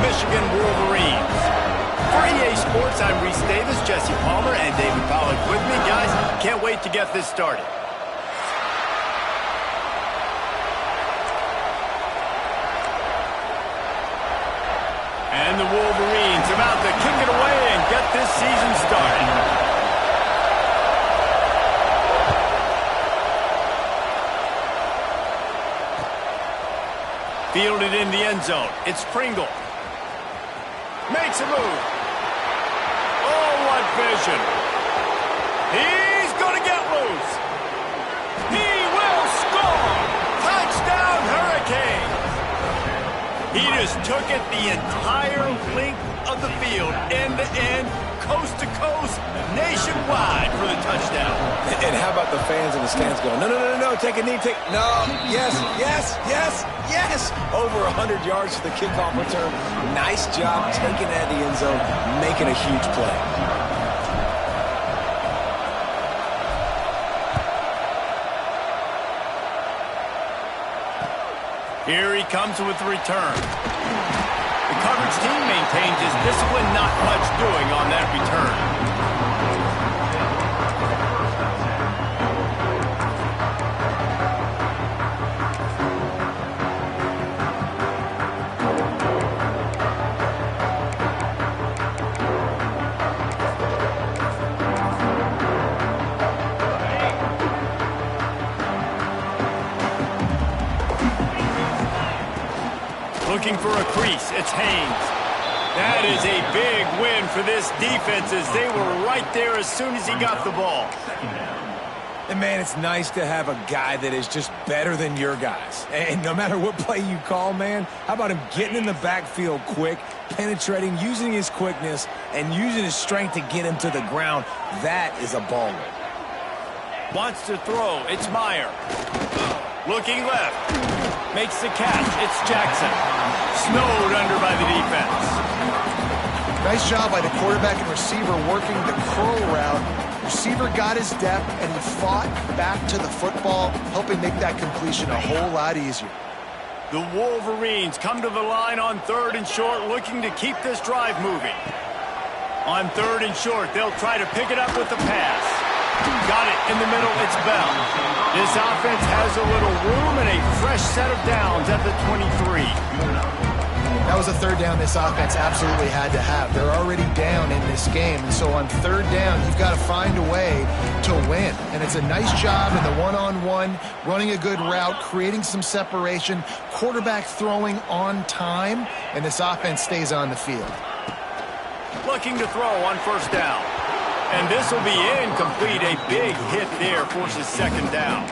Michigan Wolverines. For EA Sports, I'm Reese Davis, Jesse Palmer, and David Pollack with me. Guys, can't wait to get this started. And the Wolverines about to kick it away and get this season started. Fielded in the end zone. It's Pringle. Makes a move. Oh, what vision. He's going to get loose. He will score. Touchdown, Hurricanes. He just took it the entire length of the field, end to end, coast to coast, nationwide for the touchdown. And how about the fans in the stands going, no, take a knee, no, yes. Over 100 yards to the kickoff return. Nice job taking it out of the end zone, making a huge play. Here he comes with the return. The coverage team maintains his discipline, not much doing on that return. Looking for a crease, it's Haynes. That is a big win for this defense as they were right there as soon as he got the ball. And, man, it's nice to have a guy that is just better than your guys. And no matter what play you call, man, how about him getting in the backfield quick, penetrating, using his quickness, and using his strength to get him to the ground. That is a baller. Wants to throw, it's Meyer. Looking left. Makes the catch. It's Jackson. Snowed under by the defense. Nice job by the quarterback and receiver working the curl route. Receiver got his depth, and he fought back to the football, helping make that completion a whole lot easier. The Wolverines come to the line on 3rd and short, looking to keep this drive moving. On 3rd and short, they'll try to pick it up with the pass. Got it in the middle, it's Bell. This offense has a little room and a fresh set of downs at the 23. That was a 3rd down this offense absolutely had to have. They're already down in this game, and so on 3rd down, you've got to find a way to win. And it's a nice job in the one-on-one, running a good route, creating some separation, quarterback throwing on time, and this offense stays on the field. Looking to throw on 1st down. And this will be incomplete. A big hit there forces 2nd down.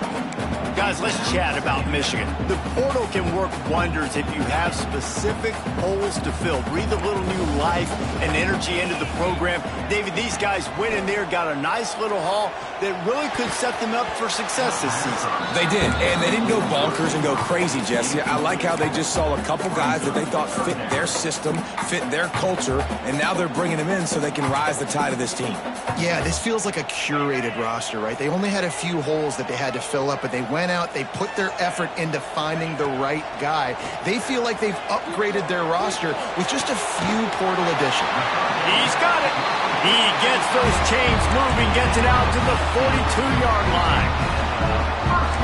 Guys, let's chat about Michigan. The portal can work wonders if you have specific holes to fill. Breathe a little new life and energy into the program. David, these guys went in there, got a nice little haul that really could set them up for success this season. They did, and they didn't go bonkers and go crazy, Jesse. I like how they just saw a couple guys that they thought fit their system, fit their culture, and now they're bringing them in so they can rise the tide of this team. Yeah, this feels like a curated roster, right? They only had a few holes that they had to fill up, but they went out, they put their effort into finding the right guy. They feel like they've upgraded their roster with just a few portal additions. He's got it. He gets those chains moving, gets it out to the 42-yard line.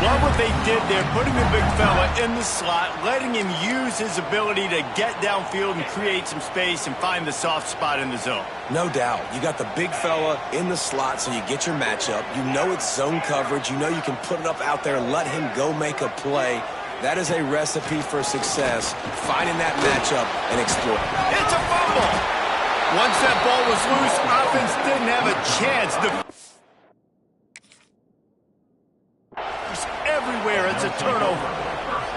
Love what they did there, putting the big fella in the slot, letting him use his ability to get downfield and create some space and find the soft spot in the zone. No doubt. You got the big fella in the slot, so you get your matchup. You know it's zone coverage. You know you can put it up out there, let him go make a play. That is a recipe for success, finding that matchup and exploiting. It's a fumble. Once that ball was loose, offense didn't have a chance. Everywhere, it's a turnover.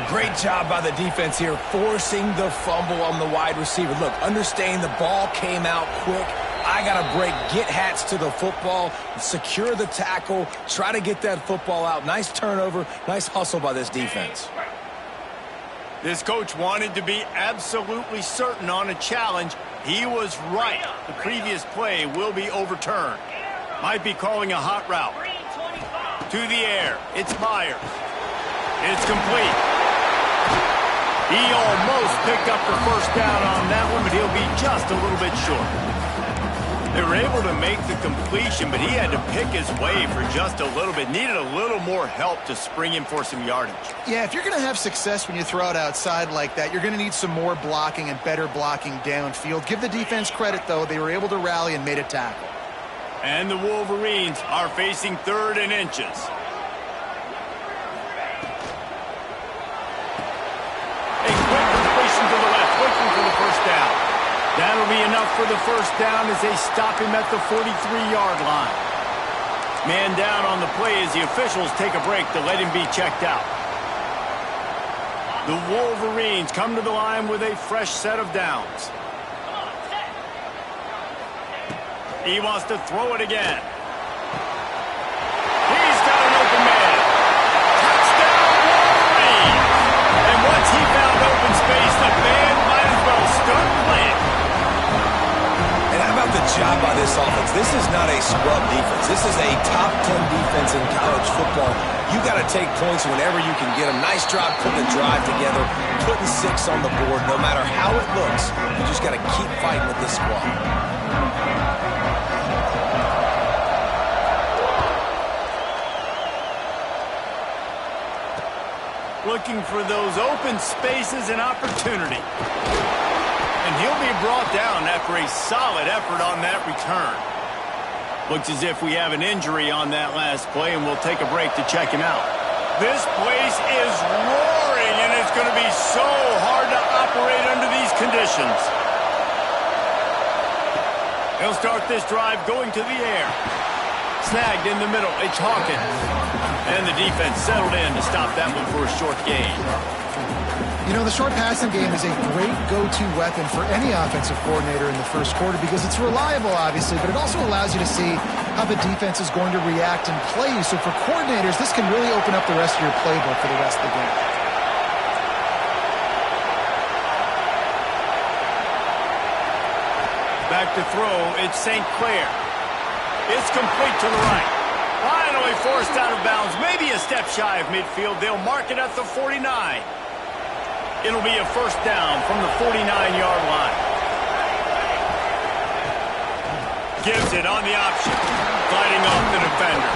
Great job by the defense here, forcing the fumble on the wide receiver. Look, understanding the ball came out quick. I got to break, get hats to the football, secure the tackle, try to get that football out. Nice turnover, nice hustle by this defense. This coach wanted to be absolutely certain on a challenge. He was right. The previous play will be overturned. Might be calling a hot route. To the air. It's Myers. It's complete. He almost picked up the first down on that one, but he'll be just a little bit short. They were able to make the completion, but he had to pick his way for just a little bit. Needed a little more help to spring him for some yardage. Yeah, if you're going to have success when you throw it outside like that, you're going to need some more blocking and better blocking downfield. Give the defense credit, though. They were able to rally and made a tackle. And the Wolverines are facing 3rd and inches. A quick completion to the left, looking for the first down. That'll be enough for the first down as they stop him at the 43-yard line. Man down on the play as the officials take a break to let him be checked out. The Wolverines come to the line with a fresh set of downs. He wants to throw it again. He's got an open man. Touchdown, Wolverine! And once he found open space, the band might as well start playing. And how about the job by this offense? This is not a scrub defense. This is a top 10 defense in college football. You got to take points whenever you can get them. Nice job putting the drive together, putting 6 on the board. No matter how it looks, you just got to keep fighting with this squad. Looking for those open spaces and opportunity. And he'll be brought down after a solid effort on that return. Looks as if we have an injury on that last play, and we'll take a break to check him out. This place is roaring, and it's going to be so hard to operate under these conditions. He'll start this drive going to the air. Snagged in the middle. It's Hawkins. And the defense settled in to stop that one for a short gain. You know, the short passing game is a great go-to weapon for any offensive coordinator in the first quarter because it's reliable, obviously, but it also allows you to see how the defense is going to react and play you. So for coordinators, this can really open up the rest of your playbook for the rest of the game. Back to throw, it's St. Clair. It's complete to the right. Finally forced out of bounds, maybe a step shy of midfield. They'll mark it at the 49. It'll be a first down from the 49-yard line. Gives it on the option, fighting off the defender.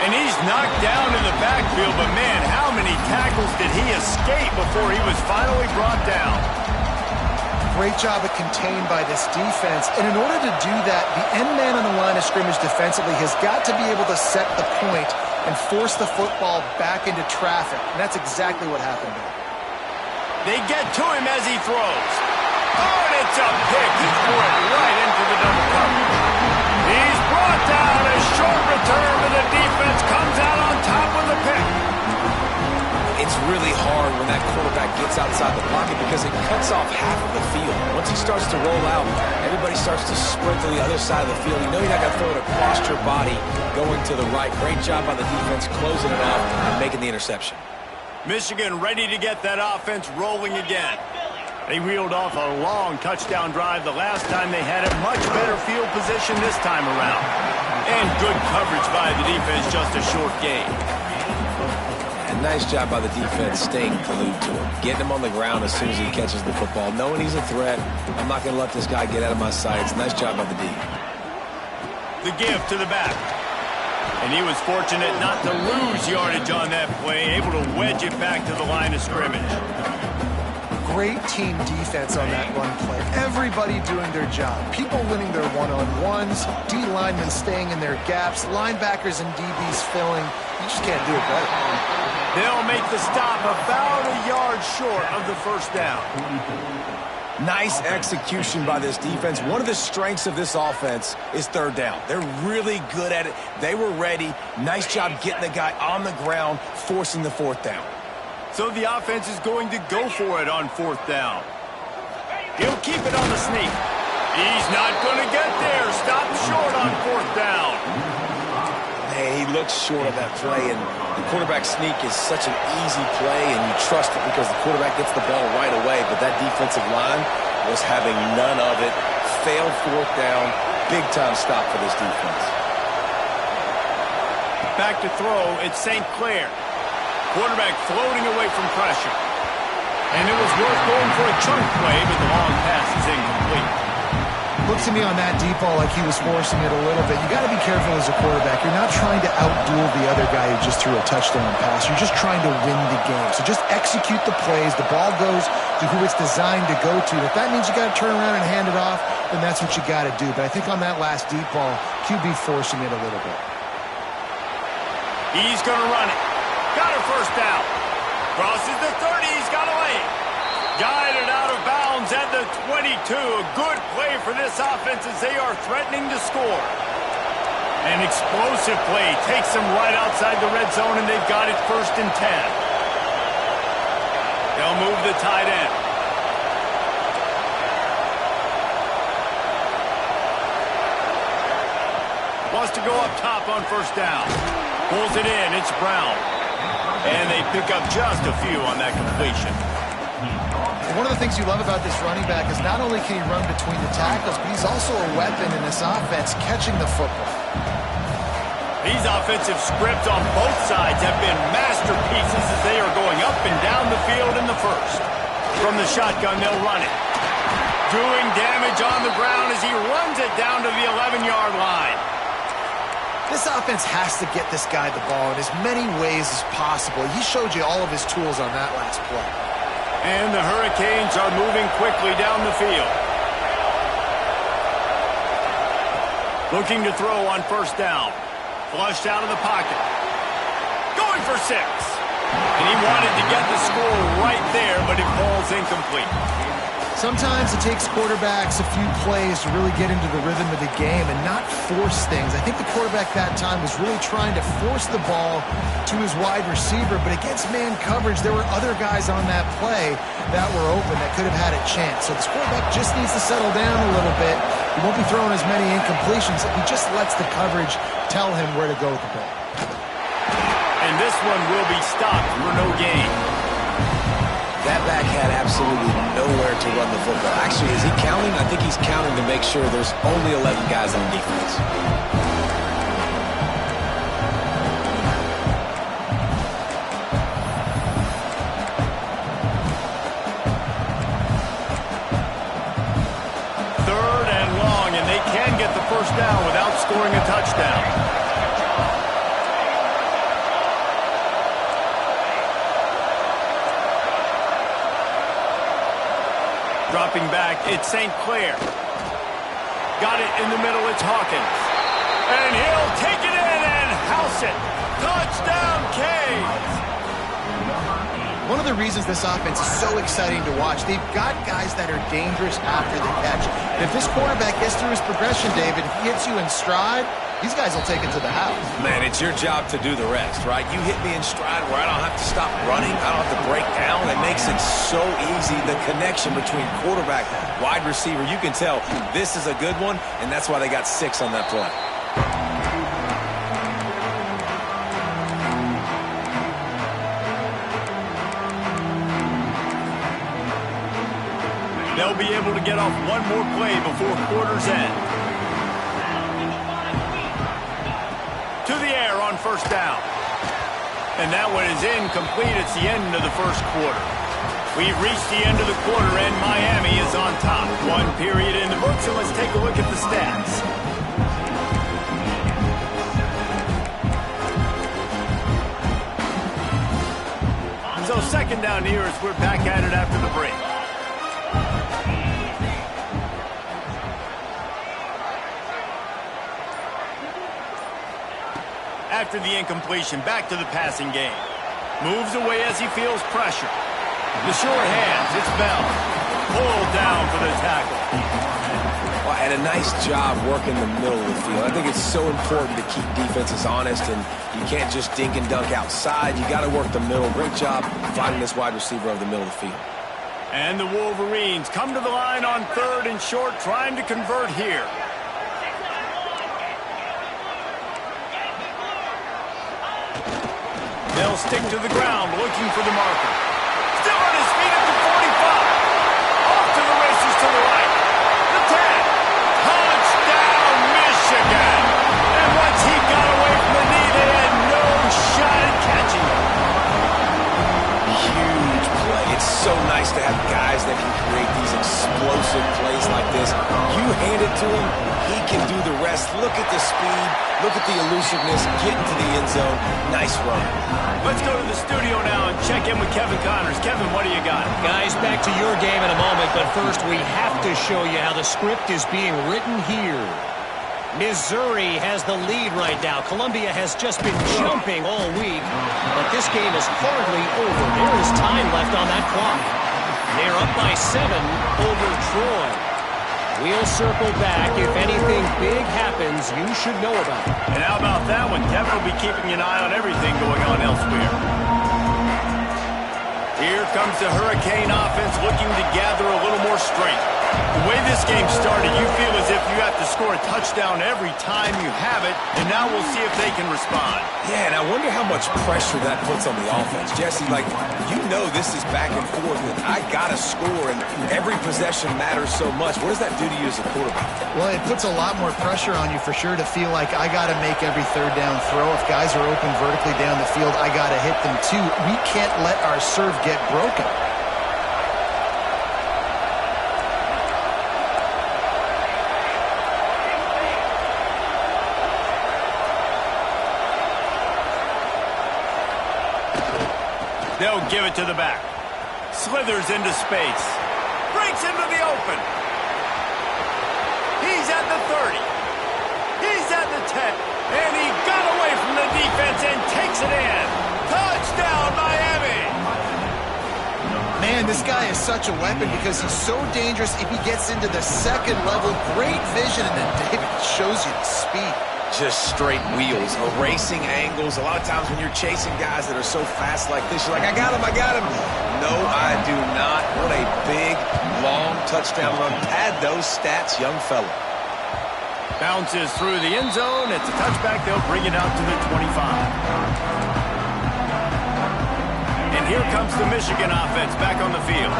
And he's knocked down in the backfield, but man, how many tackles did he escape before he was finally brought down? Great job of contained by this defense. And in order to do that, the end man on the line of scrimmage defensively has got to be able to set the point and force the football back into traffic. And that's exactly what happened there. They get to him as he throws. Oh, and it's a pick. He threw it right into the double cover. He's brought down. A short return, and the defense comes out on top with the pick. It's really hard when that quarterback gets outside the pocket because it cuts off half of the field. Once he starts to roll out, everybody starts to sprint to the other side of the field. You know you're not going to throw it across your body going to the right. Great job by the defense closing it out and making the interception. Michigan ready to get that offense rolling again. They reeled off a long touchdown drive the last time they had a much better field position this time around. And good coverage by the defense, just a short gain. And nice job by the defense staying glued to him. Getting him on the ground as soon as he catches the football. Knowing he's a threat. I'm not going to let this guy get out of my sights. Nice job by the D. The give to the back. And he was fortunate not to lose yardage on that play, able to wedge it back to the line of scrimmage. Great team defense on that run play. Everybody doing their job. People winning their one-on-ones, D linemen staying in their gaps, linebackers and DBs filling. You just can't do it better. They'll make the stop about a yard short of the first down. Nice execution by this defense. One of the strengths of this offense is third down. They're really good at it. They were ready. Nice job getting the guy on the ground, forcing the fourth down. So the offense is going to go for it on fourth down. He'll keep it on the sneak. He's not going to get there. Stop short on fourth down. Hey, he looks short of that play, and the quarterback sneak is such an easy play, and you trust it because the quarterback gets the ball right away, but that defensive line was having none of it. Failed fourth down. Big-time stop for this defense. Back to throw, it's St. Clair. Quarterback floating away from pressure. And it was worth going for a chunk play, but the long pass is incomplete. Looks to me on that deep ball like he was forcing it a little bit. You got to be careful as a quarterback. You're not trying to outduel the other guy who just threw a touchdown pass. You're just trying to win the game. So just execute the plays. The ball goes to who it's designed to go to. If that means you got to turn around and hand it off, then that's what you got to do. But I think on that last deep ball, QB forcing it a little bit. He's going to run it. Got a first down. Crosses the 30. He's got a lane. Guided out of bounds at the 22. A good play for this offense as they are threatening to score. An explosive play takes them right outside the red zone, and they've got it 1st and 10. They'll move the tight end. Wants to go up top on 1st down. Pulls it in. It's Brown. And they pick up just a few on that completion. One of the things you love about this running back is not only can he run between the tackles, but he's also a weapon in this offense catching the football. These offensive scripts on both sides have been masterpieces as they are going up and down the field in the first. From the shotgun, they'll run it. Doing damage on the ground as he runs it down to the 11-yard line. This offense has to get this guy the ball in as many ways as possible. He showed you all of his tools on that last play. And the Hurricanes are moving quickly down the field. Looking to throw on 1st down. Flushed out of the pocket. Going for 6. And he wanted to get the score right there, but it falls incomplete. Sometimes it takes quarterbacks a few plays to really get into the rhythm of the game and not force things. I think the quarterback that time was really trying to force the ball to his wide receiver, but against man coverage, there were other guys on that play that were open that could have had a chance. So this quarterback just needs to settle down a little bit. He won't be throwing as many incompletions. He just lets the coverage tell him where to go with the ball. And this one will be stopped for no gain. That back had absolutely nowhere to run the football. Actually, is he counting? I think he's counting to make sure there's only 11 guys on defense. Third and long, and they can get the 1st down without scoring a touchdown. Dropping back, it's St. Clair. Got it in the middle, it's Hawkins. And he'll take it in and house it. Touchdown, Canes! One of the reasons this offense is so exciting to watch, they've got guys that are dangerous after the catch. And if this quarterback gets through his progression, David, he hits you in stride, these guys will take it to the house. Man, it's your job to do the rest, right? You hit me in stride where I don't have to stop running. I don't have to break down. It makes it so easy. The connection between quarterback, wide receiver, you can tell this is a good one, and that's why they got 6 on that play. They'll be able to get off one more play before quarter's end. To the air on 1st down. And that one is incomplete. It's the end of the 1st quarter. We've reached the end of the quarter, and Miami is on top. 1 period in the books, and let's take a look at the stats. So 2nd down here as we're back at it after the break. After the incompletion, back to the passing game. Moves away as he feels pressure. The short hands, it's Bell. Pulled down for the tackle. Well, and a nice job working the middle of the field. I think it's so important to keep defenses honest, and you can't just dink and dunk outside. You got to work the middle. Great job finding this wide receiver over the middle of the field. And the Wolverines come to the line on 3rd and short, trying to convert here. They'll stick to the ground, looking for the marker. Still on his feet at the 45. Off to the races to the right. The 10. Touchdown, Michigan. And once he got away from the knee, they had no shot at catching him. Huge play. It's so nice plays like this. You hand it to him, he can do the rest. Look at the speed. Look at the elusiveness. Get into the end zone. Nice run. Let's go to the studio now and check in with Kevin Connors. Kevin, what do you got? Guys, back to your game in a moment, but first we have to show you how the script is being written here. Missouri has the lead right now. Columbia has just been jumping all week, but this game is hardly over. There is time left on that clock. They're up by 7 over Troy. We'll circle back. If anything big happens, you should know about it. And how about that one? Kevin will be keeping an eye on everything going on elsewhere. Here comes the Hurricane offense looking to gather a little more strength. The way this game started, you feel as if you have to score a touchdown every time you have it, and now we'll see if they can respond. Yeah, and I wonder how much pressure that puts on the offense. Jesse, like, you know this is back and forth, and I got to score, and every possession matters so much. What does that do to you as a quarterback? Well, it puts a lot more pressure on you for sure to feel like I got to make every third down throw. If guys are open vertically down the field, I got to hit them too. We can't let our serve get broken. They'll give it to the back. Slithers into space. Breaks into the open. He's at the 30. He's at the 10. And he got away from the defense and takes it in. Touchdown, Miami! Man, this guy is such a weapon because he's so dangerous if he gets into the second level. Great vision, and then David shows you the speed. Just straight wheels, erasing angles. A lot of times when you're chasing guys that are so fast like this, you're like, I got him. No, I do not. What a big, long touchdown run. Pad those stats, young fella. Bounces through the end zone. It's a touchback. They'll bring it out to the 25. And here comes the Michigan offense back on the field.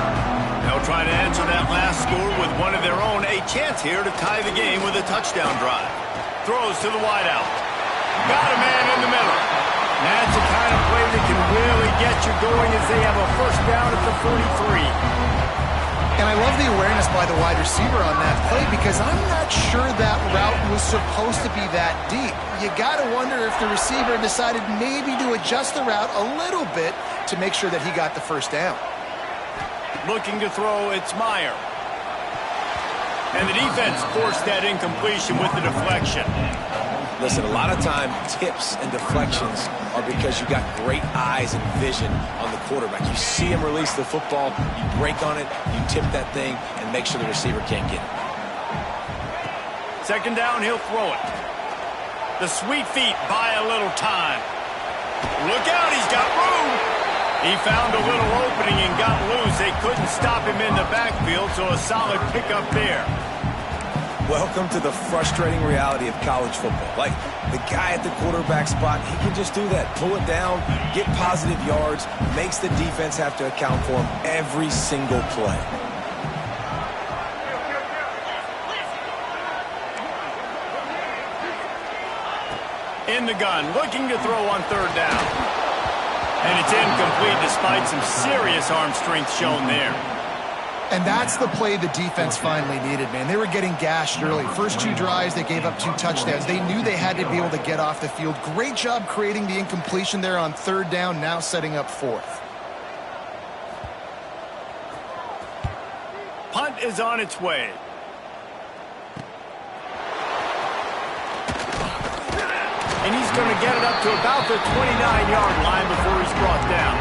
They'll try to answer that last score with one of their own. A chance here to tie the game with a touchdown drive. Throws to the wideout. Got a man in the middle. That's the kind of play that can really get you going as they have a first down at the 43. And I love the awareness by the wide receiver on that play because I'm not sure that route was supposed to be that deep. You got to wonder if the receiver decided maybe to adjust the route a little bit to make sure that he got the first down. Looking to throw, it's Meyer. And the defense forced that incompletion with the deflection. Listen, a lot of time, tips and deflections are because you got great eyes and vision on the quarterback. You see him release the football, you break on it, you tip that thing, and make sure the receiver can't get it. Second down, he'll throw it. The sweet feet buy a little time. Look out, he's got room. He found a little opening and got loose. They couldn't stop him in the backfield, so a solid pickup there. Welcome to the frustrating reality of college football. Like, the guy at the quarterback spot, he can just do that. Pull it down, get positive yards, makes the defense have to account for him every single play. In the gun, looking to throw on third down. And it's incomplete despite some serious arm strength shown there. And that's the play the defense finally needed, man. They were getting gashed early. First 2 drives, they gave up 2 touchdowns. They knew they had to be able to get off the field. Great job creating the incompletion there on third down, now setting up 4th. Punt is on its way. And he's going to get it up to about the 29-yard line before he's brought down.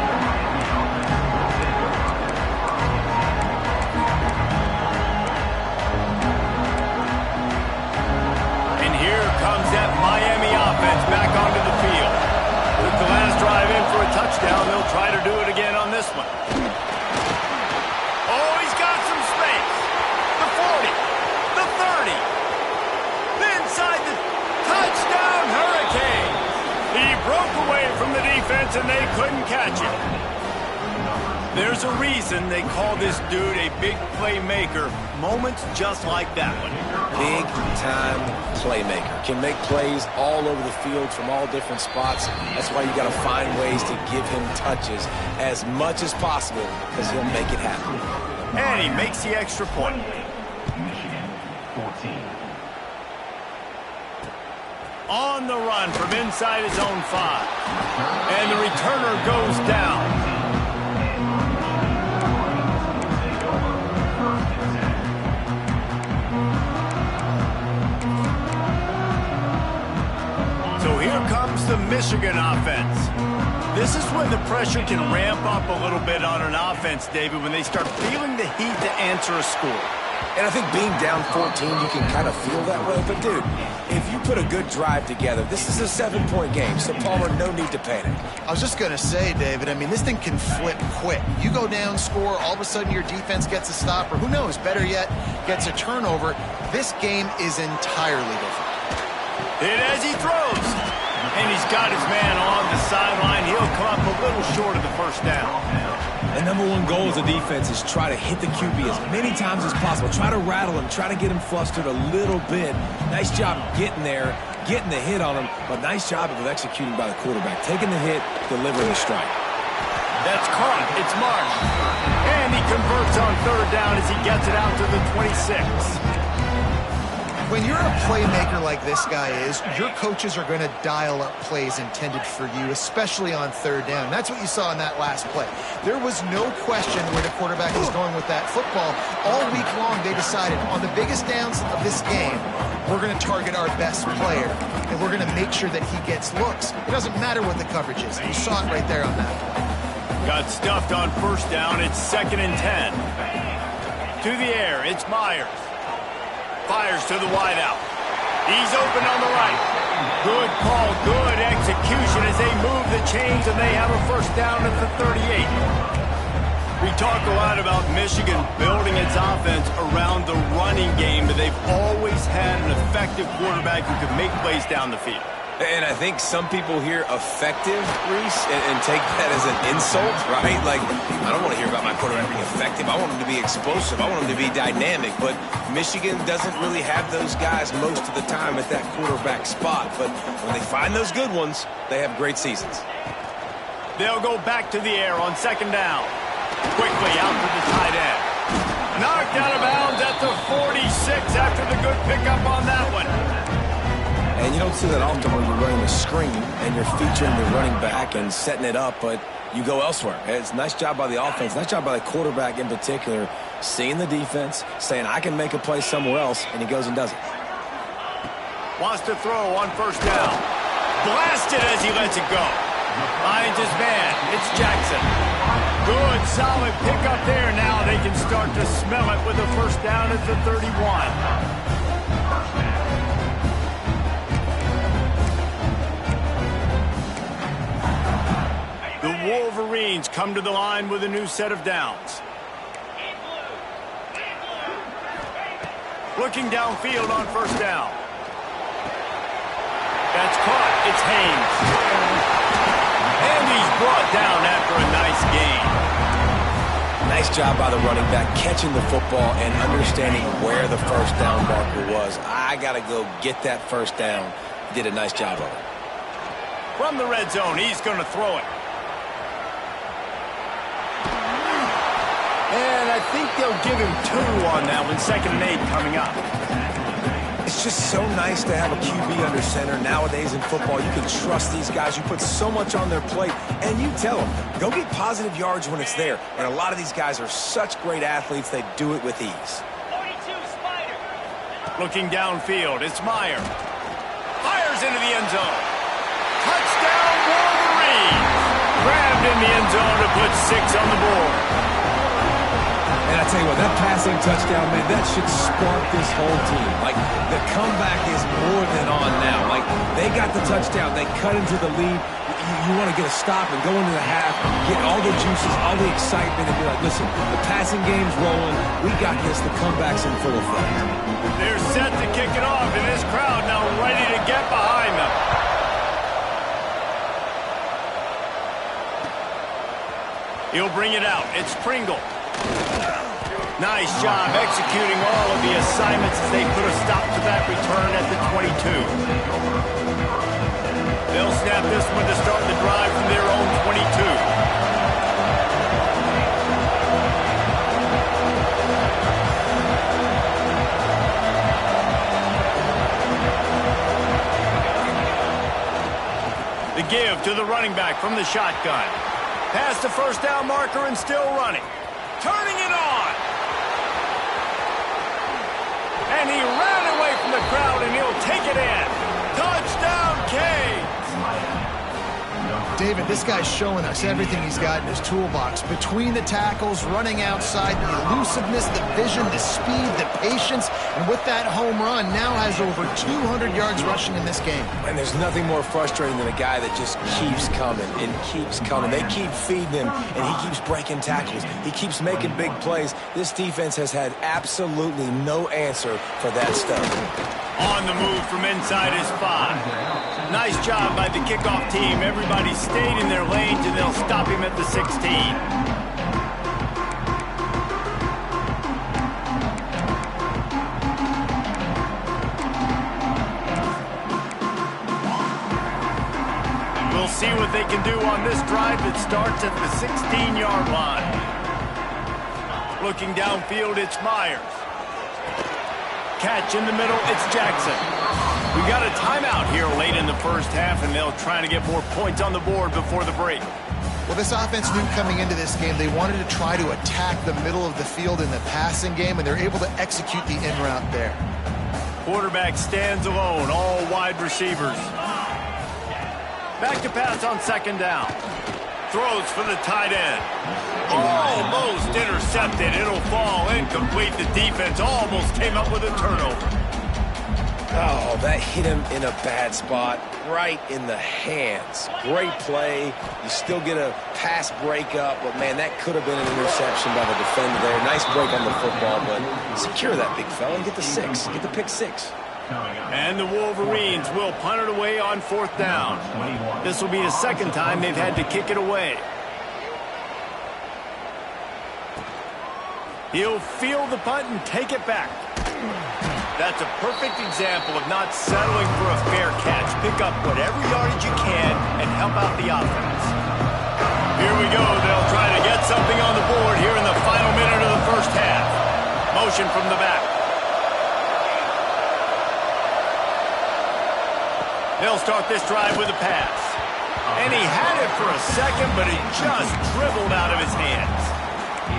And here comes that Miami offense back onto the field. With the last drive in for a touchdown, they'll try to do it again on this one. Oh, he's got some space. The 40, the 30, inside the touchdown Hurricane. He broke away from the defense and they couldn't catch him. There's a reason they call this dude a big playmaker. Moments just like that one. Big time playmaker. Can make plays all over the field from all different spots. That's why you got to find ways to give him touches as much as possible because he'll make it happen. And he makes the extra point. Michigan 14. On the run from inside his own 5. And the returner goes down. So here comes the Michigan offense. This is when the pressure can ramp up a little bit on an offense, David, when they start feeling the heat to answer a score. And I think being down 14, you can kind of feel that way. But, dude, if you put a good drive together, this is a 7-point game. So, Palmer, no need to panic. I was just going to say, David, I mean, this thing can flip quick. You go down, score, all of a sudden your defense gets a stop, or who knows, better yet, gets a turnover. This game is entirely different. Hit as he throws. And he's got his man on the sideline. He'll come up a little short of the first down. The number one goal as a defense is try to hit the QB as many times as possible. Try to rattle him. Try to get him flustered a little bit. Nice job getting there, getting the hit on him, but nice job of executing by the quarterback. Taking the hit, delivering the strike. That's caught. It's Marsh. And he converts on third down as he gets it out to the 26. When you're a playmaker like this guy is, your coaches are going to dial up plays intended for you, especially on third down. That's what you saw in that last play. There was no question where the quarterback was going with that football. All week long, they decided on the biggest downs of this game, we're going to target our best player, and we're going to make sure that he gets looks. It doesn't matter what the coverage is. You saw it right there on that play. Got stuffed on first down. It's 2nd and 10. To the air, it's Myers. Fires to the wideout. He's open on the right. Good call, good execution as they move the chains, and they have a first down at the 38. We talk a lot about Michigan building its offense around the running game, but they've always had an effective quarterback who can make plays down the field. And I think some people hear effective, Reese, and take that as an insult, right? Like, I don't want to hear about my quarterback being effective. I want him to be explosive. I want him to be dynamic. But Michigan doesn't really have those guys most of the time at that quarterback spot. But when they find those good ones, they have great seasons. They'll go back to the air on 2nd down. Quickly out to the tight end. Knocked out of bounds at the 46 after the good pickup on that one. And you don't see that often when you're running a screen and you're featuring the running back and setting it up, but you go elsewhere. It's a nice job by the offense, nice job by the quarterback in particular, seeing the defense, saying, I can make a play somewhere else, and he goes and does it. Wants to throw on first down. Blasted as he lets it go. Finds his man. It's Jackson. Good, solid pickup there. Now they can start to smell it with a first down at the 31. The Wolverines come to the line with a new set of downs. Looking downfield on first down. That's caught. It's Haynes. And he's brought down after a nice gain. Nice job by the running back catching the football and understanding where the first down marker was. I got to go get that first down. He did a nice job of it. From the red zone, he's going to throw it. And I think they'll give him 2 on that one. 2nd and 8 coming up. It's just so nice to have a QB under center. Nowadays in football, you can trust these guys. You put so much on their plate, and you tell them, go get positive yards when it's there. And a lot of these guys are such great athletes, they do it with ease. 42 Spider. Looking downfield, it's Meyer. Fires into the end zone. Touchdown, Wolverines. Grabbed in the end zone to put 6 on the board. And I tell you what, that passing touchdown, man, that should spark this whole team. Like, the comeback is more than on now. Like, they got the touchdown. They cut into the lead. You want to get a stop and go into the half, get all the juices, all the excitement, and be like, listen, the passing game's rolling. We got this. The comeback's in full effect. They're set to kick it off, and this crowd now ready to get behind them. He'll bring it out. It's Pringle. Nice job executing all of the assignments as they put a stop to that return at the 22. They'll snap this one to start the drive from their own 22. The give to the running back from the shotgun. Past the first down marker and still running. Turning it on. And he ran away from the crowd, and he'll take it in. Touchdown, Canes! David, this guy's showing us everything he's got in his toolbox. Between the tackles, running outside, the elusiveness, the vision, the speed, the patience, and with that home run, now has over 200 yards rushing in this game. And there's nothing more frustrating than a guy that just keeps coming and keeps coming. They keep feeding him, and he keeps breaking tackles. He keeps making big plays. This defense has had absolutely no answer for that stuff. On the move from inside his 5. Nice job by the kickoff team. Everybody stayed in their lanes, and they'll stop him at the 16. We'll see what they can do on this drive that starts at the 16-yard line. Looking downfield, it's Myers. Catch in the middle, it's Jackson. We got a timeout here late in the first half, and they'll try to get more points on the board before the break. Well, this offense knew coming into this game they wanted to try to attack the middle of the field in the passing game, and they're able to execute the in route there. Quarterback stands alone, all wide receivers. Back to pass on second down. Throws for the tight end. Almost intercepted. It'll fall incomplete. The defense almost came up with a turnover. Oh, that hit him in a bad spot, right in the hands. Great play. You still get a pass breakup, but, man, that could have been an interception by the defender there. Nice break on the football, but secure that big fella and get the 6. Get the pick 6. And the Wolverines will punt it away on fourth down. This will be the second time they've had to kick it away. He'll field the punt and take it back. That's a perfect example of not settling for a fair catch. Pick up whatever yardage you can and help out the offense. Here we go. They'll try to get something on the board here in the final minute of the first half. Motion from the back. They'll start this drive with a pass. And he had it for a second, but it just dribbled out of his hands.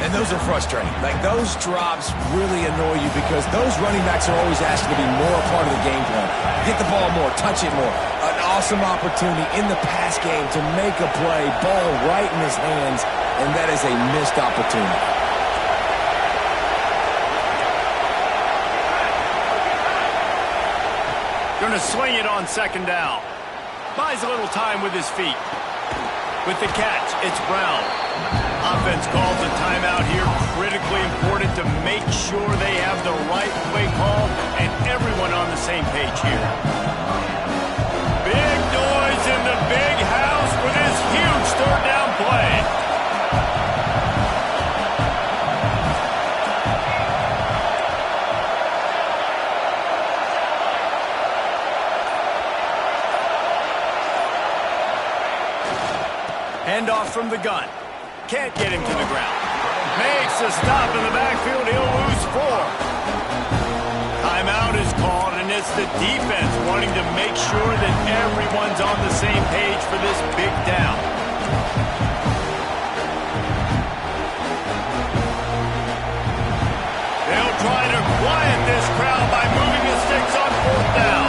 And those are frustrating. Like, those drops really annoy you because those running backs are always asked to be more a part of the game plan. Get the ball more, touch it more. An awesome opportunity in the pass game to make a play, ball right in his hands, and that is a missed opportunity. Going to swing it on second down. Buys a little time with his feet. With the catch, it's Brown. Offense calls a timeout here. Critically important to make sure they have the right play call and everyone on the same page here. Big noise in the big house for this huge third down play. Handoff from the gun. Can't get him to the ground. Makes a stop in the backfield. He'll lose 4. Timeout is called, and it's the defense wanting to make sure that everyone's on the same page for this big down. They'll try to quiet this crowd by moving the sticks on fourth down.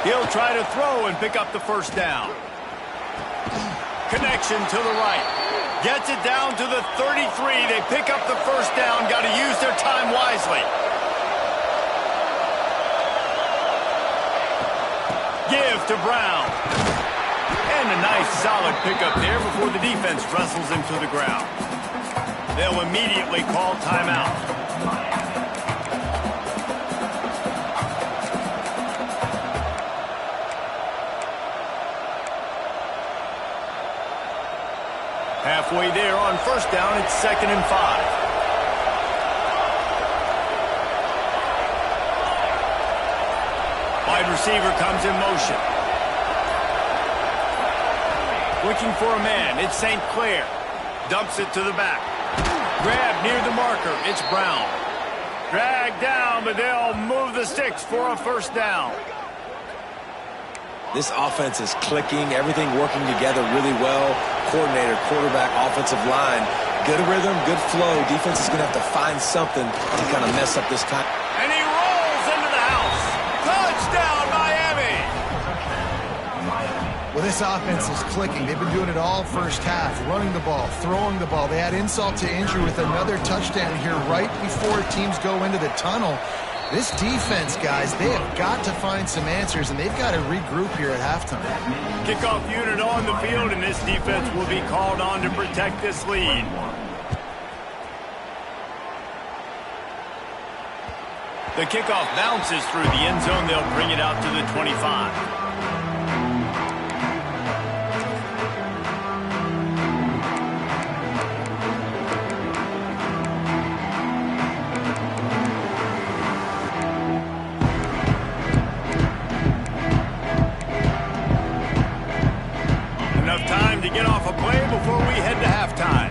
He'll try to throw and pick up the first down. Connection to the right. Gets it down to the 33. They pick up the first down. Got to use their time wisely. Give to Brown. And a nice solid pickup there before the defense wrestles him to the ground. They'll immediately call timeout. Halfway there on first down, it's 2nd and 5. Wide receiver comes in motion. Looking for a man, it's St. Clair. Dumps it to the back. Grab near the marker. It's Brown. Dragged down, but they'll move the sticks for a first down. This offense is clicking, everything working together really well. Coordinator, quarterback, offensive line. Good rhythm, good flow. Defense is going to have to find something to kind of mess up this time. And he rolls into the house. Touchdown, Miami! Well, this offense is clicking. They've been doing it all first half, running the ball, throwing the ball. They add insult to injury with another touchdown here right before teams go into the tunnel. This defense, guys, they have got to find some answers, and they've got to regroup here at halftime. Kickoff unit on the field, and this defense will be called on to protect this lead. The kickoff bounces through the end zone. They'll bring it out to the 25. Get off a play before we head to halftime.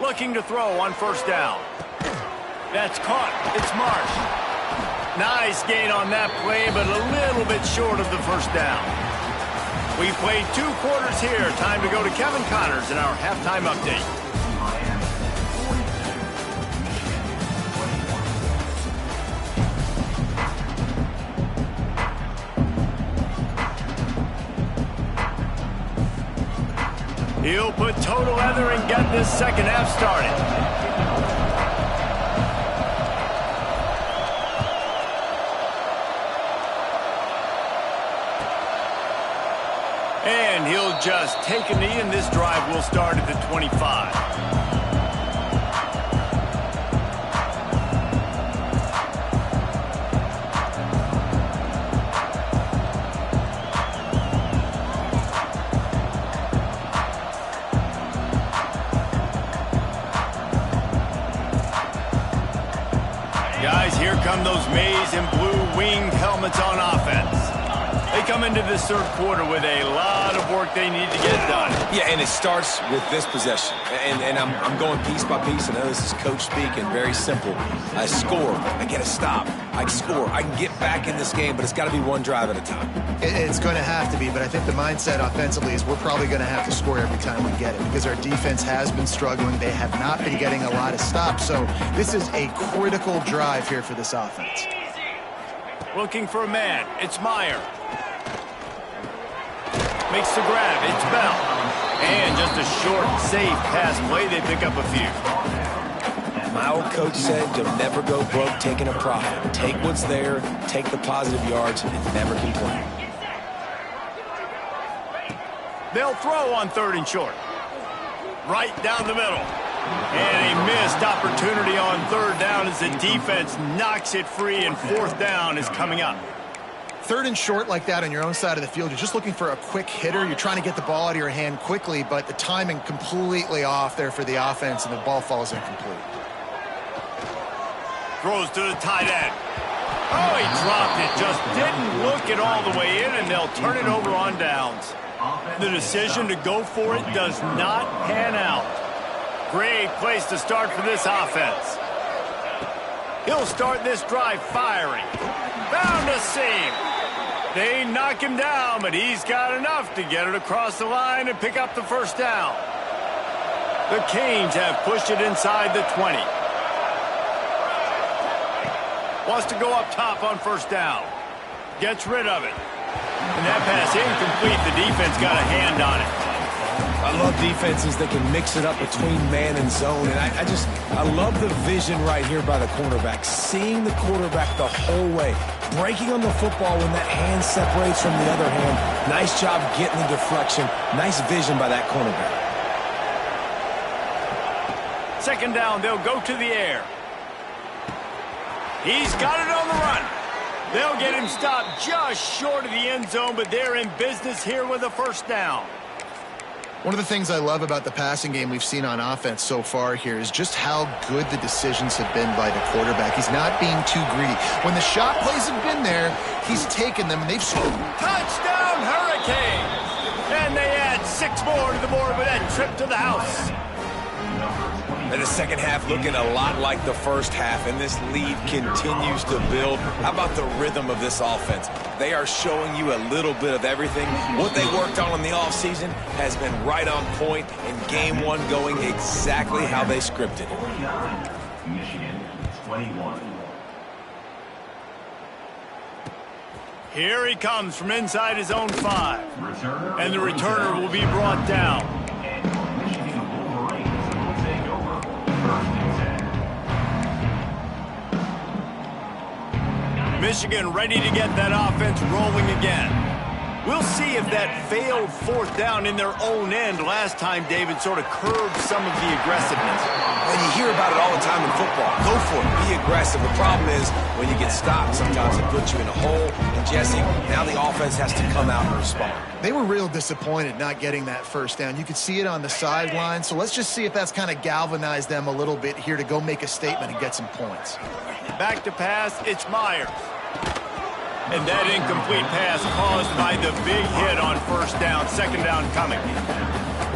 Looking to throw on first down. That's caught. It's Marsh. Nice gain on that play, but a little bit short of the first down. We played 2 quarters here. Time to go to Kevin Connors in our halftime update. He'll put total leather and get this second half started. And he'll just take a knee, and this drive will start at the 25. Guys, here come those maize and blue winged helmets on offense. They come into this third quarter with a lot of work they need to get done. Yeah, and it starts with this possession. And I'm going piece by piece. I know this is coach speak and very simple. I score. I get a stop. I score. I can get back in this game, but it's got to be one drive at a time. It's going to have to be, but I think the mindset offensively is we're probably going to have to score every time we get it because our defense has been struggling. They have not been getting a lot of stops, so this is a critical drive here for this offense. Looking for a man. It's Meyer. Makes the grab. It's Bell. And just a short, safe pass play. They pick up a few. My old coach said you'll never go broke taking a profit. Take what's there, take the positive yards, and never complain. They'll throw on 3rd and short. Right down the middle. And a missed opportunity on 3rd down as the defense knocks it free, and 4th down is coming up. 3rd and short like that on your own side of the field, you're just looking for a quick hitter. You're trying to get the ball out of your hand quickly, but the timing completely off there for the offense, and the ball falls incomplete. Throws to the tight end. Oh, he dropped it. Just didn't look it all the way in, and they'll turn it over on downs. The decision to go for it does not pan out. Great place to start for this offense. He'll start this drive firing. Found a seam. They knock him down, but he's got enough to get it across the line and pick up the first down. The Canes have pushed it inside the 20. Wants to go up top on first down. Gets rid of it. And that pass incomplete. The defense got a hand on it. I love defenses that can mix it up between man and zone. And I love the vision right here by the cornerback. Seeing the quarterback the whole way. Breaking on the football when that hand separates from the other hand. Nice job getting the deflection. Nice vision by that cornerback. 2nd down, they'll go to the air. He's got it on the run. They'll get him stopped just short of the end zone, but they're in business here with a first down. One of the things I love about the passing game we've seen on offense so far here is just how good the decisions have been by the quarterback. He's not being too greedy. When the shot plays have been there, he's taken them, and they've scored. Touchdown, Hurricanes! And they add 6 more to the Morbidette trip to the house. And the second half looking a lot like the first half, and this lead continues to build. How about the rhythm of this offense? They are showing you a little bit of everything. What they worked on in the offseason has been right on point, and game one going exactly how they scripted it. Michigan 21. Here he comes from inside his own 5. And the returner will be brought down. Michigan ready to get that offense rolling again. We'll see if that failed 4th down in their own end last time, David, sort of curbed some of the aggressiveness. And you hear about it all the time in football. Go for it. Be aggressive. The problem is when you get stopped, sometimes it puts you in a hole. And, Jesse, now the offense has to come out and respond. They were real disappointed not getting that 1st down. You could see it on the sideline. So let's just see if that's kind of galvanized them a little bit here to go make a statement and get some points. Back to pass, it's Myers. And that incomplete pass caused by the big hit on 1st down, 2nd down coming.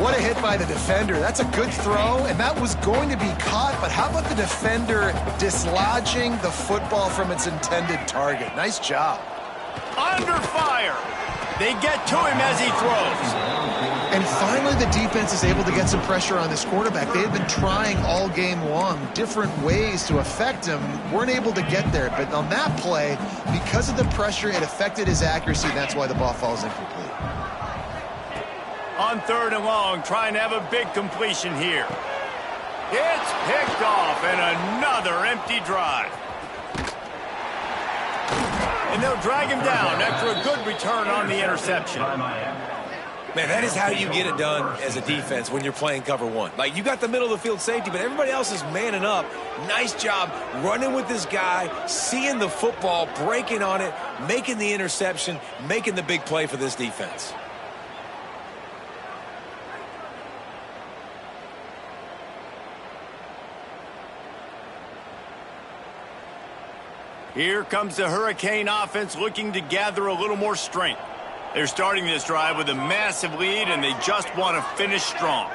What a hit by the defender. That's a good throw, and that was going to be caught, but how about the defender dislodging the football from its intended target? Nice job. Under fire. They get to him as he throws. And finally, the defense is able to get some pressure on this quarterback. They had been trying all game long different ways to affect him. Weren't able to get there. But on that play, because of the pressure, it affected his accuracy, and that's why the ball falls incomplete. On 3rd and long, trying to have a big completion here. It's picked off, and another empty drive. And they'll drag him down after a good return on the interception. Man, that is how you get it done as a defense when you're playing cover 1. Like, you got the middle of the field safety, but everybody else is manning up. Nice job running with this guy, seeing the football, breaking on it, making the interception, making the big play for this defense. Here comes the Hurricane offense looking to gather a little more strength. They're starting this drive with a massive lead, and they just want to finish strong.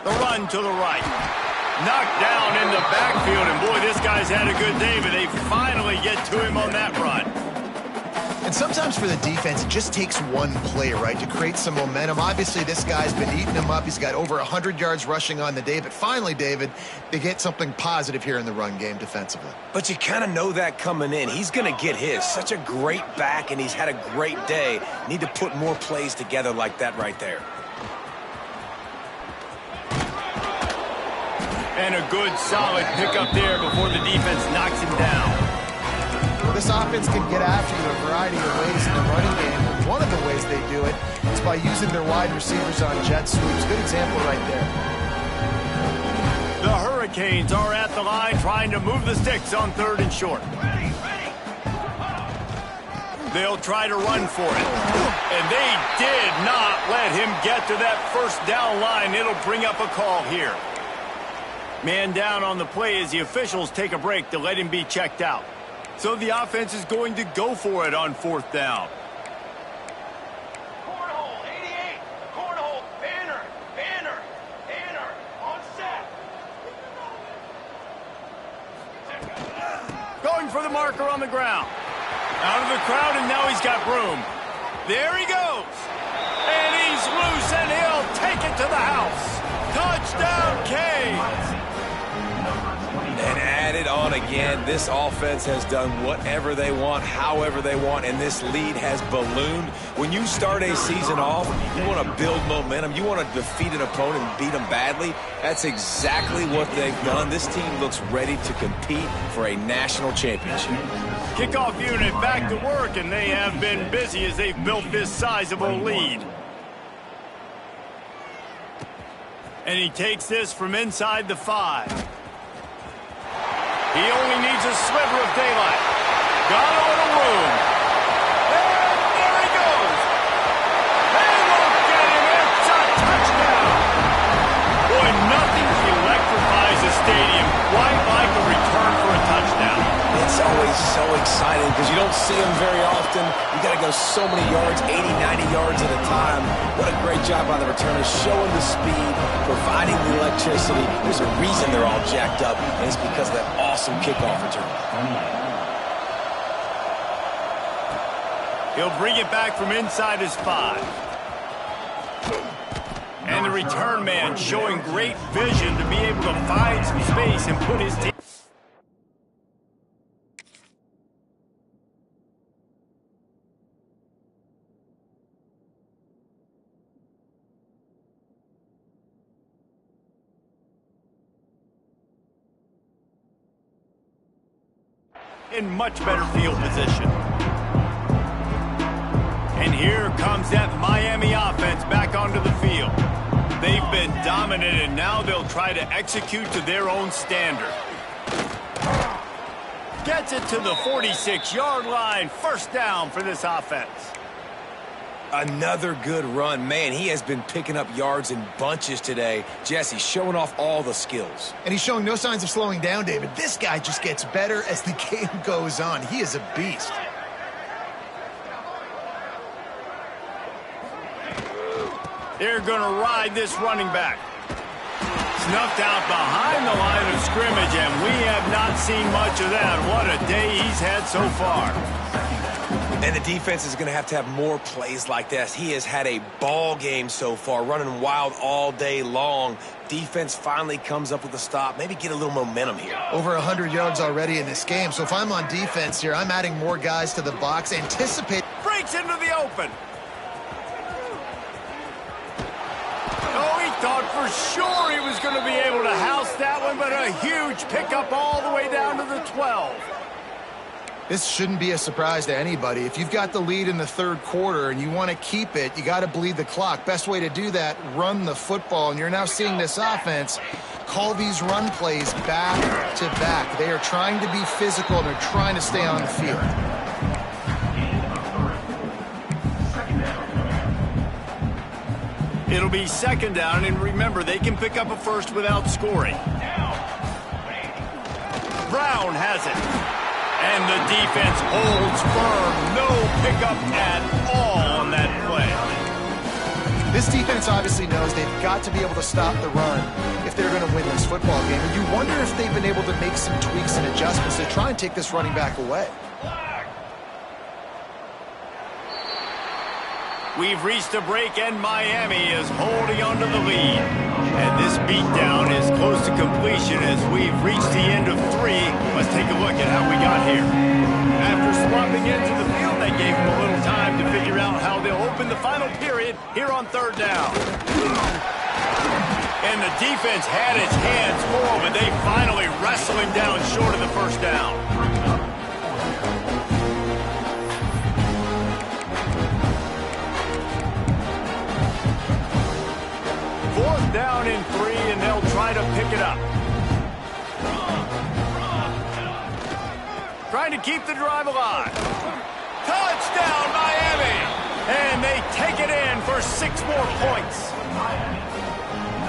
The run to the right. Knocked down in the backfield, and boy, this guy's had a good day, but they finally get to him on that run. And sometimes for the defense, it just takes one play, right, to create some momentum. Obviously, this guy's been eating them up. He's got over 100 yards rushing on the day. But finally, David, they get something positive here in the run game defensively. But you kind of know that coming in. He's going to get his. Such a great back, and he's had a great day. Need to put more plays together like that right there. And a good, solid pickup there before the defense knocks him down. Well, this offense can get after you a variety of ways in the running game. One of the ways they do it is by using their wide receivers on jet sweeps. Good example right there. The Hurricanes are at the line trying to move the sticks on 3rd and short. They'll try to run for it. And they did not let him get to that 1st down line. It'll bring up a call here. Man down on the play as the officials take a break to let him be checked out. So the offense is going to go for it on 4th down. Cornhole, 88. Cornhole, Banner, on set. Going for the marker on the ground. Out of the crowd, and now he's got room. There he goes. And he's loose, and he'll take it to the house. Touchdown, Canes. And add it on again. This offense has done whatever they want, however they want, and this lead has ballooned. When you start a season off, you want to build momentum. You want to defeat an opponent and beat them badly. That's exactly what they've done. This team looks ready to compete for a national championship. Kickoff unit back to work, and they have been busy as they've built this sizable lead. And he takes this from inside the 5. He only needs a sliver of daylight. Got a little room. And there he goes. They won't get him. It's a touchdown. Boy, nothing electrifies a stadium quite like a return for a touchdown. It's always so exciting because you don't see them very often. You got to go so many yards, 80, 90 yards at a time. What a great job by the returners, showing the speed, providing the electricity. There's a reason they're all jacked up, and it's because of that awesome kickoff return. He'll bring it back from inside his 5. And the return man showing great vision to be able to find some space and put his team. In much better field position. And here comes that Miami offense back onto the field. They've been dominant, and now they'll try to execute to their own standard. Gets it to the 46-yard line. First down for this offense. Another good run. Man, he has been picking up yards in bunches today. Jesse showing off all the skills. And he's showing no signs of slowing down, David. This guy just gets better as the game goes on. He is a beast. They're going to ride this running back. Snuffed out behind the line of scrimmage, and we have not seen much of that. What a day he's had so far. And the defense is going to have more plays like this. He has had a ball game so far, running wild all day long. Defense finally comes up with a stop. Maybe get a little momentum here. Over 100 yards already in this game. So if I'm on defense here, I'm adding more guys to the box. Anticipate. Breaks into the open. Oh, he thought for sure he was going to be able to house that one, but a huge pickup all the way down to the 12. This shouldn't be a surprise to anybody. If you've got the lead in the third quarter and you want to keep it, you got to bleed the clock. Best way to do that, run the football. And you're now seeing this offense call these run plays back to back. They are trying to be physical, and they're trying to stay on the field. It'll be second down, and remember, they can pick up a first without scoring. Brown has it. And the defense holds firm. No pickup at all on that play. This defense obviously knows they've got to be able to stop the run if they're going to win this football game. And you wonder if they've been able to make some tweaks and adjustments to try and take this running back away. We've reached a break, and Miami is holding on to the lead. And this beatdown is close to completion as we've reached the end of 3. Let's take a look at how we got here. After swapping into the field, they gave them a little time to figure out how they'll open the final period here on third down. And the defense had its hands full, but they finally wrestled him down short of the first down. Fourth down in 3, and they'll try to pick it up. Trying to keep the drive alive. Touchdown, Miami! And they take it in for 6 more points.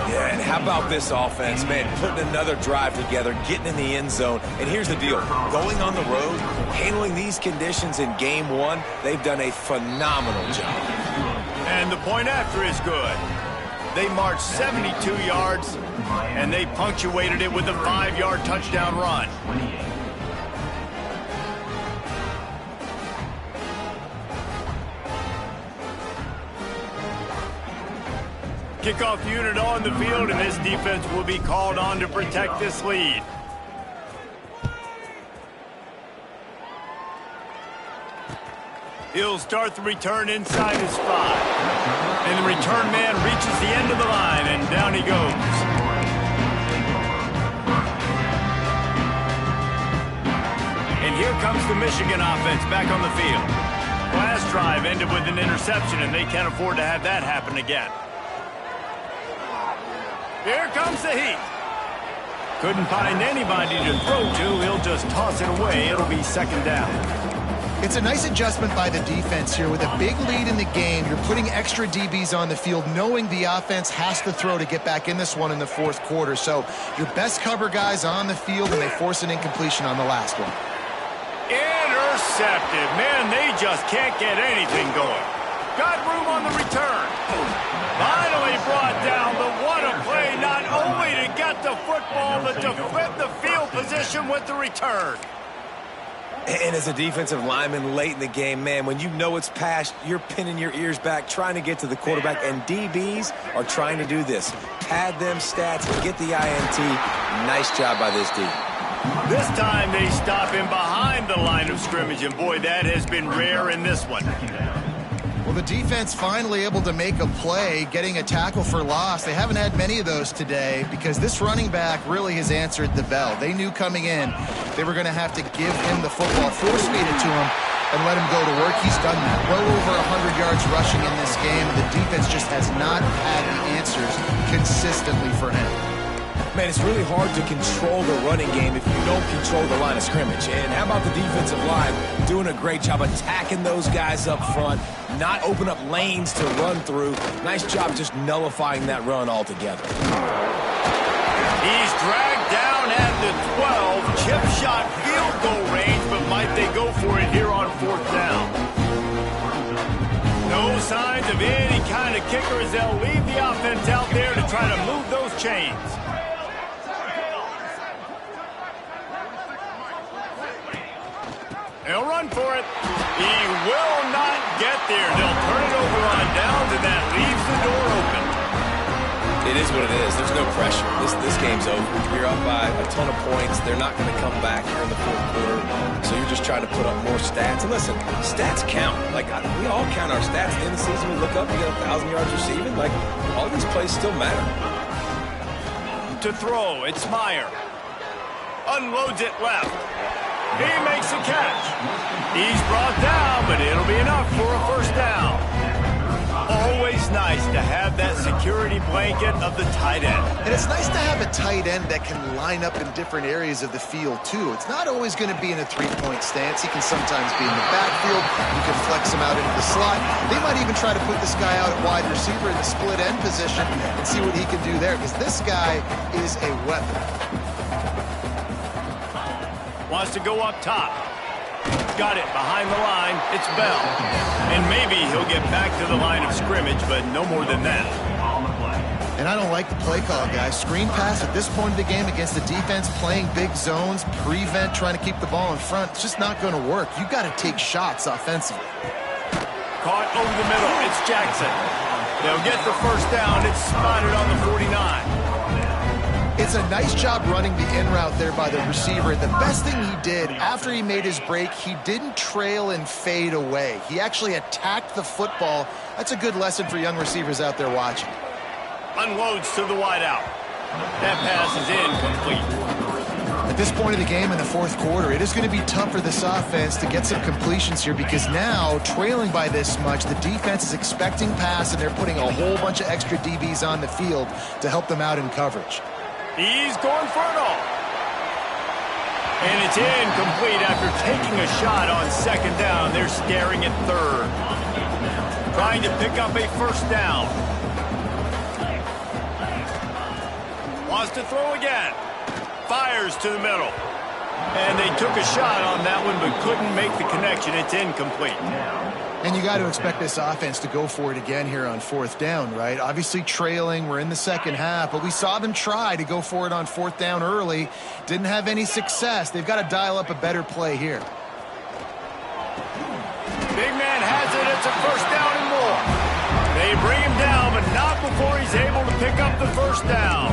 Yeah, and how about this offense, man? Putting another drive together, getting in the end zone. And here's the deal. Going on the road, handling these conditions in game 1, they've done a phenomenal job. And the point after is good. They marched 72 yards, and they punctuated it with a 5-yard touchdown run. Kickoff unit on the field, and this defense will be called on to protect this lead. He'll start the return inside his 5. And the return man reaches the end of the line, and down he goes. And here comes the Michigan offense back on the field. Last drive ended with an interception, and they can't afford to have that happen again. Here comes the heat. Couldn't find anybody to throw to. He'll just toss it away. It'll be second down. It's a nice adjustment by the defense here. With a big lead in the game, you're putting extra DBs on the field, knowing the offense has to throw to get back in this one in the fourth quarter. So your best cover guys on the field, and they force an incompletion on the last one. Intercepted. Man, they just can't get anything going. Got room on the return. Finally brought down, but what a play, not only to get the football, but to flip the field position with the return. And as a defensive lineman late in the game, man, when you know it's past, you're pinning your ears back, trying to get to the quarterback, and DBs are trying to do this. Pad them stats, get the INT. Nice job by this D. This time they stop him behind the line of scrimmage, and boy, that has been rare in this one. Well, the defense finally able to make a play, getting a tackle for loss. They haven't had many of those today because this running back really has answered the bell. They knew coming in they were going to have to give him the football, force-feed it to him, and let him go to work. He's done that. Well over 100 yards rushing in this game. The defense just has not had the answers consistently for him. Man, it's really hard to control the running game if you don't control the line of scrimmage. And how about the defensive line doing a great job attacking those guys up front, not open up lanes to run through. Nice job just nullifying that run altogether. He's dragged down at the 12, chip shot field goal range, but might they go for it here on 4th down? No signs of any kind of kicker as they'll leave the offense out there to try to move those chains. He'll run for it. He will not get there. They'll turn it over on downs, and that leaves the door open. It is what it is. There's no pressure. This game's over. You're up by a ton of points. They're not going to come back here in the 4th quarter. So you're just trying to put up more stats. And listen, stats count. Like, we all count our stats. At the end of the season, we look up, we get 1,000 yards receiving. Like, all these plays still matter. To throw, it's Meyer. Unloads it left. He makes a catch. He's brought down, but it'll be enough for a 1st down. Always nice to have that security blanket of the tight end. And it's nice to have a tight end that can line up in different areas of the field, too. It's not always going to be in a three-point stance. He can sometimes be in the backfield. You can flex him out into the slot. They might even try to put this guy out at wide receiver in the split end position and see what he can do there, because this guy is a weapon. Wants to go up top. Got it behind the line. It's Bell. And maybe he'll get back to the line of scrimmage, but no more than that. And I don't like the play call, guys. Screen pass at this point of the game against the defense, playing big zones, prevent, trying to keep the ball in front. It's just not going to work. You've got to take shots offensively. Caught over the middle. It's Jackson. They'll get the 1st down. It's spotted on the 49. It's a nice job running the in route there by the receiver. The best thing he did after he made his break, he didn't trail and fade away. He actually attacked the football. That's a good lesson for young receivers out there watching. Unloads to the wideout. That pass is incomplete. At this point of the game in the 4th quarter, it is going to be tough for this offense to get some completions here because now, trailing by this much, the defense is expecting pass and they're putting a whole bunch of extra DBs on the field to help them out in coverage. He's going for it all. And it's incomplete after taking a shot on 2nd down. They're staring at 3rd. Trying to pick up a 1st down. Wants to throw again. Fires to the middle. And they took a shot on that one but couldn't make the connection. It's incomplete. And you got to expect this offense to go for it again here on 4th down, right? Obviously trailing, we're in the 2nd half, but we saw them try to go for it on 4th down early. Didn't have any success. They've got to dial up a better play here. Big man has it. It's a 1st down and more. They bring him down, but not before he's able to pick up the 1st down.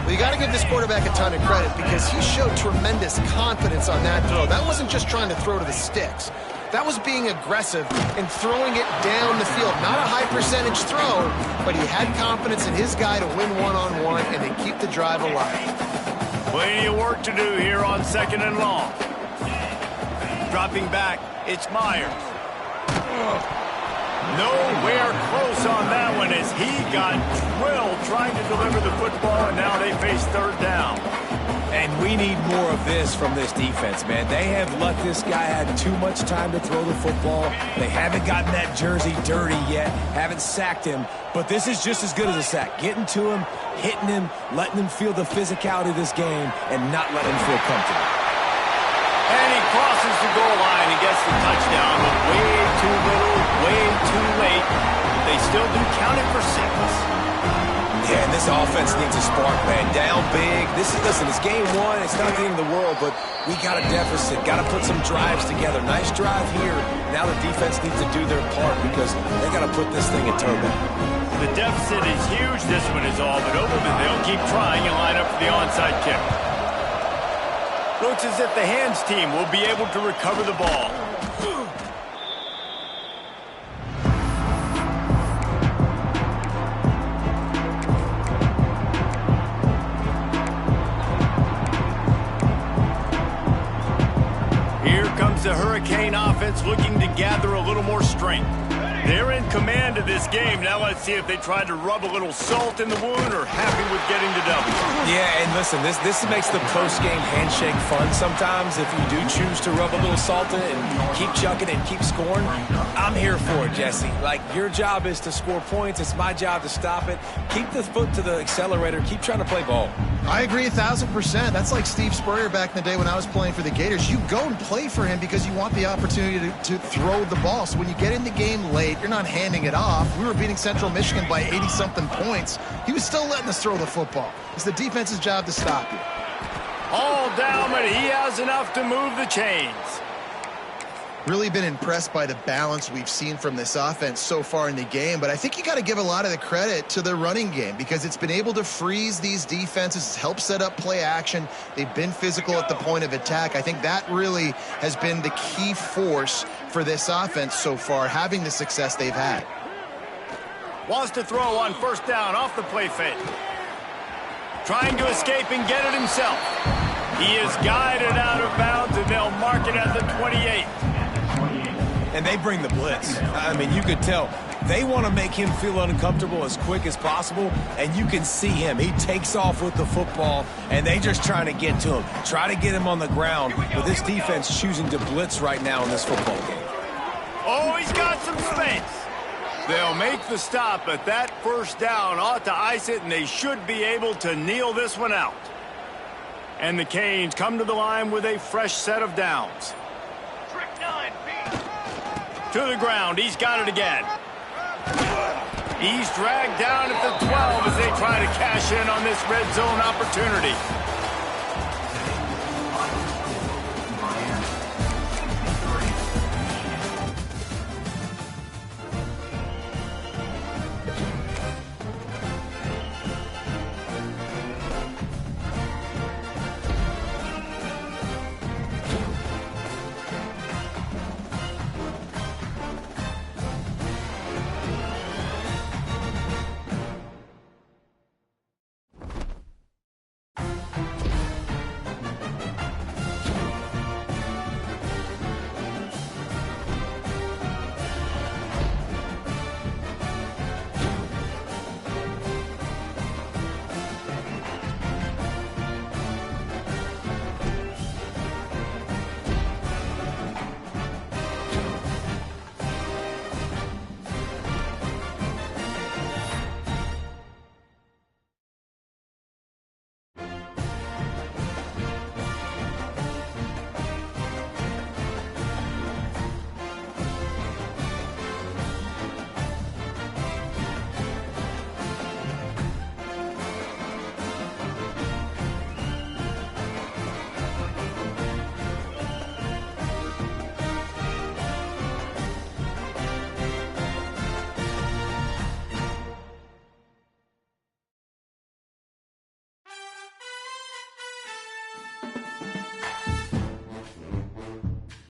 Well, you got to give this quarterback a ton of credit because he showed tremendous confidence on that throw. That wasn't just trying to throw to the sticks. That was being aggressive and throwing it down the field. Not a high percentage throw, but he had confidence in his guy to win one-on-one and then keep the drive alive. Plenty of work to do here on 2nd and long. Dropping back, it's Myers. Nowhere close on that one as he got drilled trying to deliver the football, and now they face 3rd down. And we need more of this from this defense, man. They have let this guy have too much time to throw the football. They haven't gotten that jersey dirty yet, haven't sacked him. But this is just as good as a sack. Getting to him, hitting him, letting him feel the physicality of this game, and not letting him feel comfortable. And he crosses the goal line and gets the touchdown, but way too little, way too late. But they still do count it for 6. Yeah, and this offense needs a spark, man. Down big. Listen, it's game 1. It's not the end of the world, but we got a deficit. Got to put some drives together. Nice drive here. Now the defense needs to do their part because they got to put this thing in turbo. The deficit is huge. This one is all but over, but they'll keep trying and line up for the onside kick. Looks as if the hands team will be able to recover the ball. Here comes the Hurricane offense looking to gather a little more strength. They're in command of this game. Now let's see if they try to rub a little salt in the wound or happy with getting the double. Yeah, and listen, this makes the post-game handshake fun sometimes if you do choose to rub a little salt in and keep chucking and keep scoring. I'm here for it, Jesse. Like, your job is to score points. It's my job to stop it. Keep the foot to the accelerator. Keep trying to play ball. I agree 1,000%. That's like Steve Spurrier back in the day when I was playing for the Gators. You go and play for him because you want the opportunity to throw the ball. So when you get in the game late, you're not handing it off. We were beating Central Michigan by 80-something points. He was still letting us throw the football. It's the defense's job to stop you. All down, but he has enough to move the chains. Really been impressed by the balance we've seen from this offense so far in the game, but I think you got to give a lot of the credit to the running game because it's been able to freeze these defenses, help set up play action. They've been physical at the point of attack. I think that really has been the key force for this offense so far, having the success they've had. Wants to throw on first down off the play fake. Trying to escape and get it himself. He is guided out of bounds, and they'll mark it at the 28. And they bring the blitz. I mean, you could tell they want to make him feel uncomfortable as quick as possible, and you can see him. He takes off with the football, and they just trying to get to him, try to get him on the ground, with this defense choosing to blitz right now in this football game. Oh, he's got some space. They'll make the stop, but that first down ought to ice it, and they should be able to kneel this one out. And the Canes come to the line with a fresh set of downs. To the ground. He's got it again. He's dragged down at the 12 as they try to cash in on this red zone opportunity.